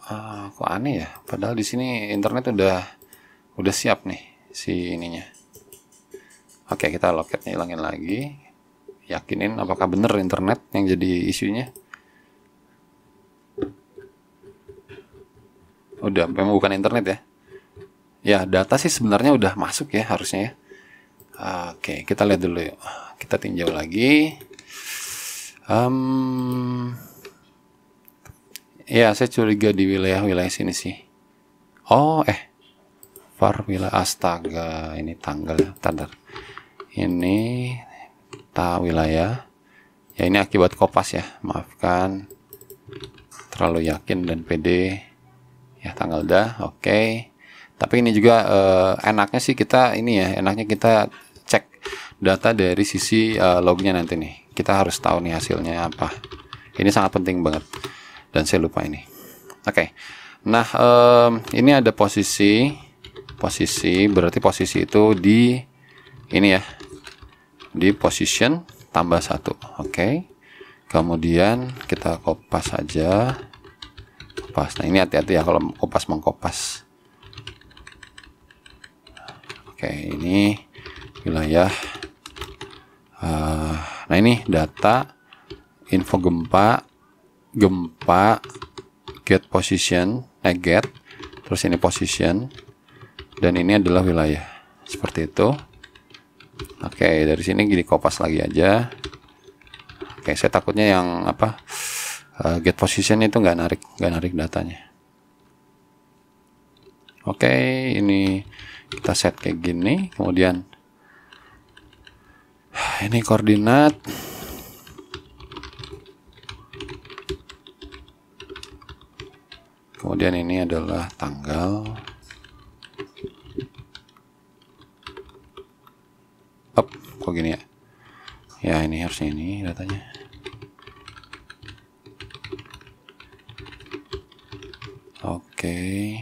Kok aneh ya? Padahal di sini internet udah siap nih si ininya. Oke, kita loketnya hilangin lagi. Yakinin apakah bener internet yang jadi isunya. Udah, memang bukan internet ya. Ya, data sih sebenarnya udah masuk ya harusnya ya. Oke, kita lihat dulu yuk. Kita tinjau lagi. Ya, saya curiga di wilayah sini sih. Var wilayah, astaga, ini tanggal, tanda. Ini wilayah. Ya, ini akibat kopas ya, maafkan. Terlalu yakin dan pede. Ya, tanggal dah, oke. Tapi ini juga enaknya sih enaknya kita cek data dari sisi lognya nanti nih. Kita harus tahu nih hasilnya apa. Ini sangat penting banget. Dan saya lupa ini. Oke. Nah, ini ada posisi berarti posisi itu di ini ya. Di position tambah 1. Oke. Kemudian kita kopas saja. Kopas. Nah, ini hati-hati ya kalau kopas mengkopas. Oke, ini wilayah. Nah, ini data info gempa, get position, get, terus ini position, dan ini adalah wilayah. Seperti itu. Oke, dari sini gini kopas lagi aja. Oke, saya takutnya yang get position itu nggak narik datanya. Oke, ini kita set kayak gini, kemudian ini koordinat. Kemudian ini adalah tanggal. Kok gini ya? Ya, ini harusnya ini datanya. Oke.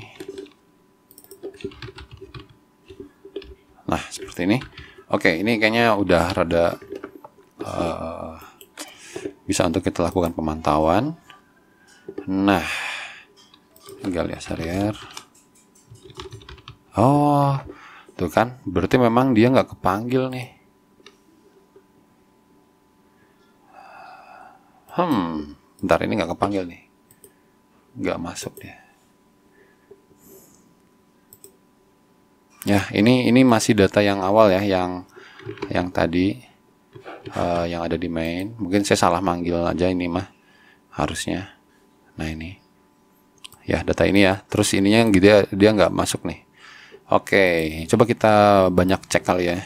Nah, seperti ini. Oke, ini kayaknya udah rada bisa untuk kita lakukan pemantauan. Nah, tinggal ya Harrier. Oh, tuh kan, berarti memang dia nggak kepanggil nih. Bentar, ini nggak kepanggil nih, nggak masuk dia. Ya, ini masih data yang awal ya, yang tadi, yang ada di main. Mungkin saya salah manggil aja ini mah, harusnya. Nah ini, ya data ini ya. Terus ininya yang dia nggak masuk nih. Oke, coba kita banyak cek kali ya.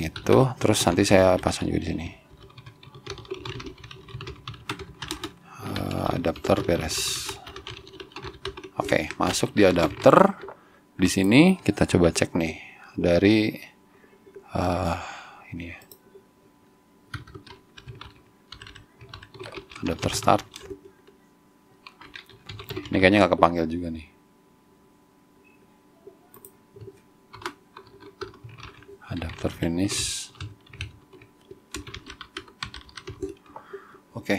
Itu, terus nanti saya pasang juga di sini. Adapter beres. Oke, masuk di adapter. Di sini kita coba cek nih dari ini ya. Adapter start. Ini kayaknya nggak kepanggil juga nih. Adapter finish. Oke,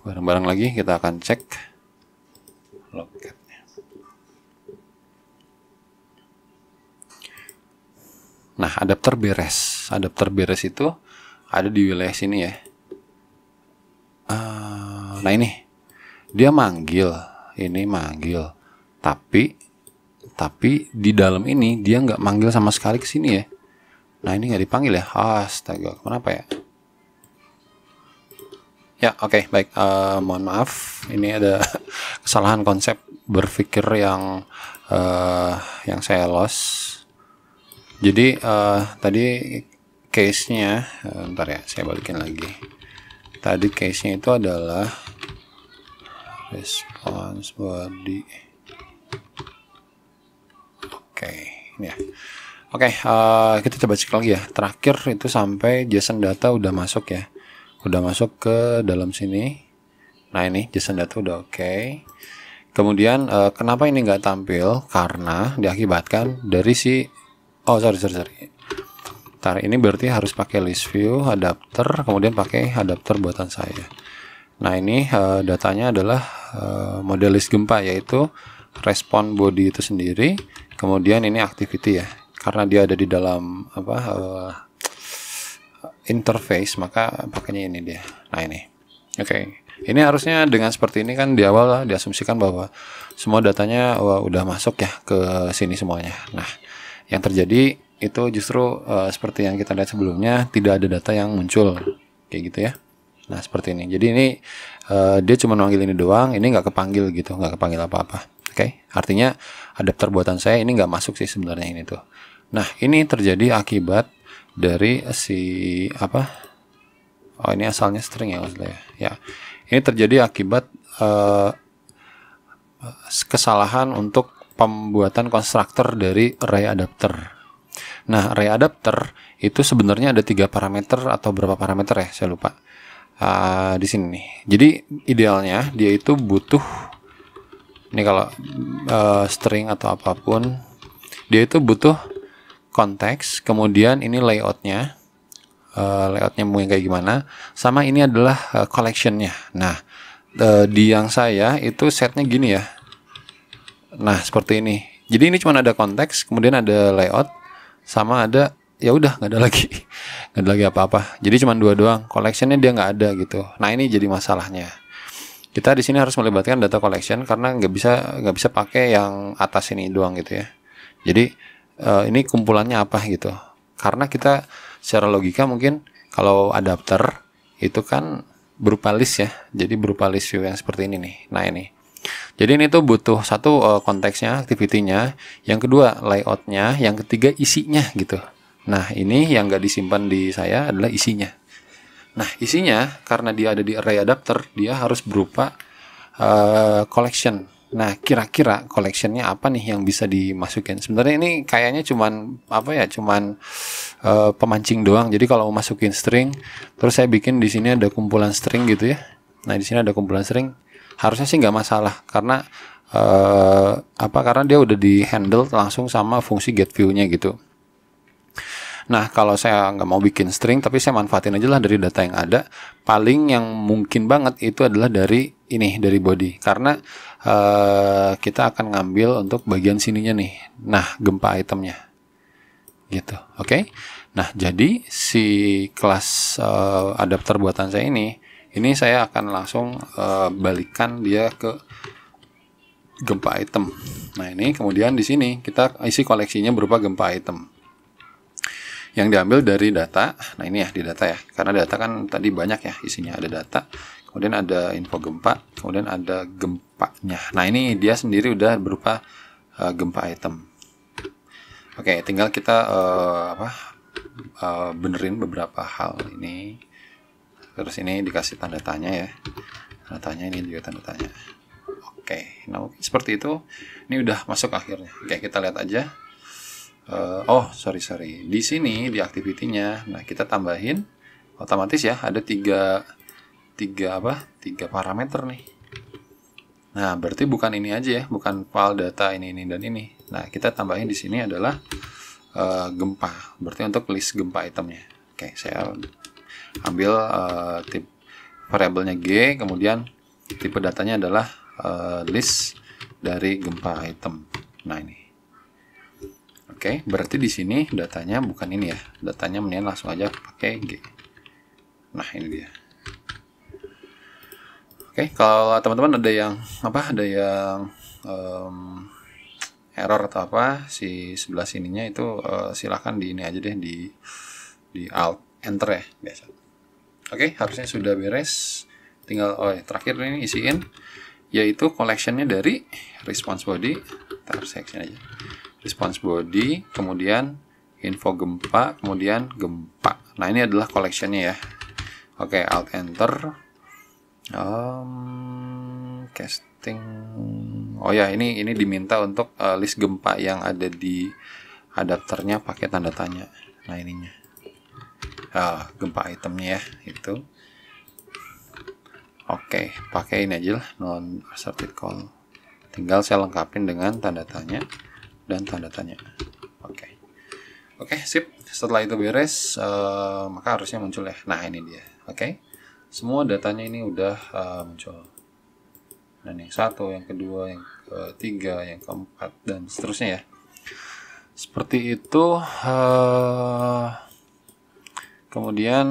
bareng-bareng lagi kita akan cek loketnya. Nah, adapter beres. Adapter beres itu ada di wilayah sini ya. Nah ini, dia manggil, ini manggil, tapi di dalam ini dia nggak manggil sama sekali ke sini ya. Nah ini nggak dipanggil ya. Astaga, kenapa ya? Ya oke, baik. Mohon maaf, ini ada kesalahan konsep berpikir yang saya lost. Jadi tadi case-nya, bentar ya, saya balikin lagi. Tadi case-nya itu adalah response body. Oke, ini ya. Oke, kita coba cek lagi ya. Terakhir itu sampai JSON data udah masuk ya. Udah masuk ke dalam sini. Nah ini JSON data udah oke. Kemudian kenapa ini nggak tampil? Karena diakibatkan dari si sorry. Ntar ini berarti harus pakai list view adapter, kemudian pakai adapter buatan saya. Nah ini datanya adalah model list gempa, yaitu respon body itu sendiri, kemudian ini activity ya. Karena dia ada di dalam interface, maka pakainya ini dia. Nah ini, oke. Ini harusnya dengan seperti ini kan di awal diasumsikan bahwa semua datanya udah masuk ya ke sini semuanya. Nah, yang terjadi itu justru seperti yang kita lihat sebelumnya, tidak ada data yang muncul kayak gitu ya. Nah seperti ini. Jadi ini dia cuma manggil ini doang, ini nggak kepanggil gitu, nggak kepanggil apa-apa. Oke, artinya adapter buatan saya ini nggak masuk sih sebenarnya ini tuh. Nah ini terjadi akibat dari si ini asalnya string ya maksudnya ya. Ini terjadi akibat kesalahan untuk pembuatan konstruktor dari array adapter. Nah, array adapter itu sebenarnya ada 3 parameter atau berapa parameter ya, saya lupa. Di sini nih. Jadi idealnya dia itu butuh, ini kalau string atau apapun, dia itu butuh konteks, kemudian ini layoutnya, mau yang kayak gimana, sama ini adalah collectionnya. Nah, di yang saya itu setnya gini ya. Nah, seperti ini. Jadi ini cuma ada konteks, kemudian ada layout, sama ada ya udah nggak ada lagi apa-apa. Jadi cuma 2 doang. Collectionnya dia nggak ada gitu. Nah ini jadi masalahnya. Kita di sini harus melibatkan data collection karena nggak bisa pakai yang atas ini doang gitu ya. Jadi ini kumpulannya apa gitu. Karena kita secara logika mungkin kalau adapter itu kan berupa list ya. Jadi berupa list view yang seperti ini nih. Nah ini. Jadi ini tuh butuh satu konteksnya, activity-nya, yang kedua layout-nya, yang ketiga isinya gitu. Nah ini yang nggak disimpan di saya adalah isinya. Nah isinya karena dia ada di array adapter, dia harus berupa collection. Nah kira-kira collection-nya apa nih yang bisa dimasukin? Sebenarnya ini kayaknya cuman pemancing doang. Jadi kalau mau masukin string, terus saya bikin di sini ada kumpulan string gitu ya. Nah di sini ada kumpulan string. Harusnya sih nggak masalah karena karena dia udah di handle langsung sama fungsi get view-nya gitu. Nah kalau saya nggak mau bikin string tapi saya manfaatin aja lah dari data yang ada, paling yang mungkin banget itu adalah dari ini dari body, karena kita akan ngambil untuk bagian sininya nih. Nah, gempa itemnya gitu. Oke. Nah, jadi si kelas adapter buatan saya ini saya akan langsung balikan dia ke gempa item. Nah, ini kemudian di sini kita isi koleksinya berupa gempa item yang diambil dari data. Nah, ini ya di data ya, karena data kan tadi banyak ya isinya, ada data, kemudian ada info gempa, kemudian ada gempanya. Nah, ini dia sendiri udah berupa gempa item. Oke, tinggal kita benerin beberapa hal ini. Terus ini dikasih tanda tanya ya, tanda tanya, ini juga tanda tanya. Oke, nah seperti itu. Ini udah masuk akhirnya. Oke, kita lihat aja. Sorry. Di sini di activity-nya, nah kita tambahin otomatis ya, ada tiga parameter nih. Nah, berarti bukan ini aja ya, bukan file data ini dan ini. Nah, kita tambahin di sini adalah gempa. Berarti untuk list gempa itemnya. Oke, saya ambil tipe variabelnya G, kemudian tipe datanya adalah list dari gempa item. Nah, ini. Oke, berarti di sini datanya bukan ini ya. Datanya mendingan langsung aja pakai G. Nah, ini dia. Oke, kalau teman-teman ada yang error atau apa, si sebelah sininya itu silahkan di ini aja deh, di alt enter ya biasa. Oke, harusnya sudah beres. Tinggal terakhir ini isiin, yaitu collectionnya dari response body, section aja. Response body, kemudian info gempa, kemudian gempa. Nah, ini adalah collectionnya ya. Oke, alt enter. Casting. Oh ya, ini diminta untuk list gempa yang ada di adapternya pakai tanda tanya. Nah, ininya. Gempa itemnya ya, itu. Oke, pakai ini aja lah, non asserted call. Tinggal saya lengkapin dengan tanda tanya dan tanda tanya. Oke, sip. Setelah itu beres, maka harusnya muncul ya. Nah, ini dia. Oke. Semua datanya ini udah muncul. Dan yang satu, yang kedua, yang ketiga, yang keempat, dan seterusnya ya. Seperti itu. Kemudian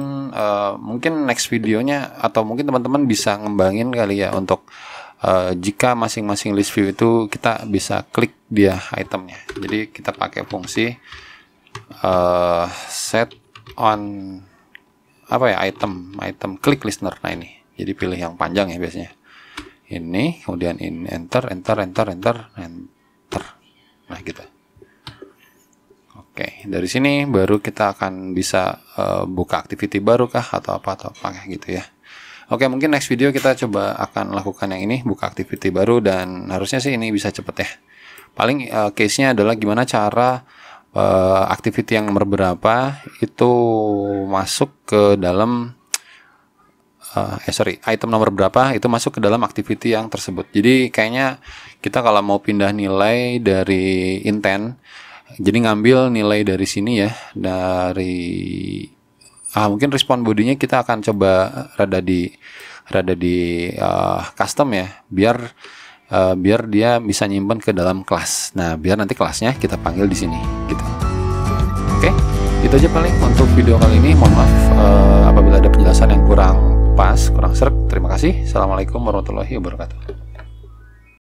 mungkin next videonya, atau mungkin teman-teman bisa ngembangin kali ya, untuk jika masing-masing list view itu kita bisa klik dia itemnya. Jadi kita pakai fungsi set on item click listener. Nah, ini jadi pilih yang panjang ya biasanya. Ini kemudian ini enter. Nah, gitu. Oke, dari sini baru kita akan bisa buka activity baru kah atau apa kayak gitu ya. Oke, mungkin next video kita coba akan lakukan yang ini, buka activity baru, dan harusnya sih ini bisa cepet ya. Paling case-nya adalah gimana cara activity yang nomor berapa itu masuk ke dalam item nomor berapa itu masuk ke dalam activity yang tersebut. Jadi kayaknya kita kalau mau pindah nilai dari intent, jadi ngambil nilai dari sini ya, dari mungkin respon bodinya kita akan coba rada di custom ya, biar dia bisa nyimpan ke dalam kelas. Nah, biar nanti kelasnya kita panggil di sini gitu. Oke, itu aja paling untuk video kali ini. Mohon maaf apabila ada penjelasan yang kurang pas, kurang serk. Terima kasih. Assalamualaikum warahmatullahi wabarakatuh.